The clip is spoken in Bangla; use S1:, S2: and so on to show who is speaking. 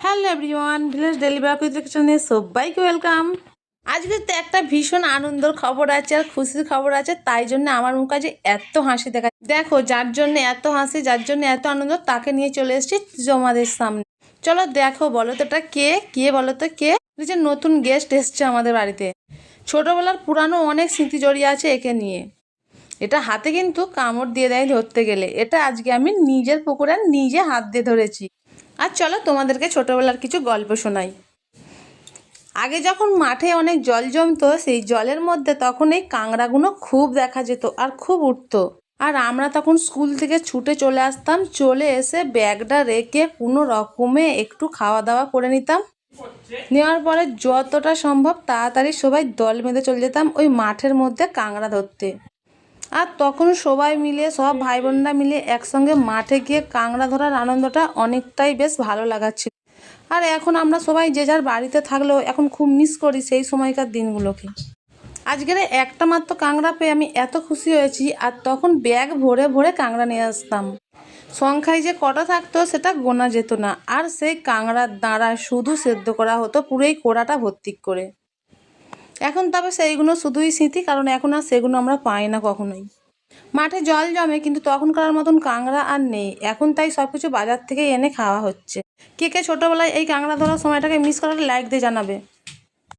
S1: Hello everyone, village daily blog with কিচেনে সবাইকে ওয়েলকাম। আজকে তো একটা ভীষণ আনন্দের খবর আছে আর খুশির খবর আছে, তাই জন্য আমার মুখ আজ এত হাসি দেখা। দেখো, যার জন্য এত হাসি, যার জন্য এত আনন্দ, তাকে নিয়ে চলে এসেছি তোমাদের সামনে। চলো দেখো, বলো তো এটা কে বলো তো কে? যে নতুন গেস্ট এসছে আমাদের বাড়িতে। ছোটবেলার পুরানো অনেক স্মৃতি জড়িয়ে আছে একে নিয়ে। এটা হাতে কিন্তু কামড় দিয়ে দেয় ধরতে গেলে। এটা আজকে আমি নিজের পুকুরে নিজে হাত দিয়ে ধরেছি। আর চলো তোমাদেরকে ছোটবেলার কিছু গল্প শোনাই। আগে যখন মাঠে অনেক জল জমতো, সেই জলের মধ্যে তখন এই কাঁকড়াগুলো খুব দেখা যেত আর খুব উঠতো। আর আমরা তখন স্কুল থেকে ছুটে চলে আসতাম, চলে এসে ব্যাগটা রেখে কোনো রকমে একটু খাওয়া দাওয়া করে নিতাম। নেওয়ার পরে যতটা সম্ভব তাড়াতাড়ি সবাই দল বেঁধে চলে যেতাম ওই মাঠের মধ্যে কাঁকড়া ধরতে। আর তখন সবাই মিলে, সব ভাই বোনরা মিলে একসঙ্গে মাঠে গিয়ে কাঁকড়া ধরার আনন্দটা অনেকটাই বেশ ভালো লাগাচ্ছিল। আর এখন আমরা সবাই যে যার বাড়িতে থাকলেও এখন খুব মিস করি সেই সময়কার দিনগুলোকে। আজকের একটা মাত্র কাঁকড়া পেয়ে আমি এত খুশি হয়েছি। আর তখন ব্যাগ ভরে ভরে কাঁকড়া নিয়ে আসতাম। সংখ্যায় যে কটা থাকতো সেটা গোনা যেত না। আর সেই কাঁকড়ার দাঁড়ায় শুধু সেদ্ধ করা হতো পুরোই কোড়াটা ভর্তি করে। এখন তবে সেইগুলো শুধুই স্মৃতি, কারণ এখন আর সেগুলো আমরা পাই না কখনোই। মাঠে জল জমে, কিন্তু তখনকার মতন কাঁকড়া আর নেই এখন, তাই সব কিছু বাজার থেকে এনে খাওয়া হচ্ছে। কে কে ছোটোবেলায় এই কাঁকড়া ধরার সময়টাকে মিস করার লাইক দিয়ে জানাবে।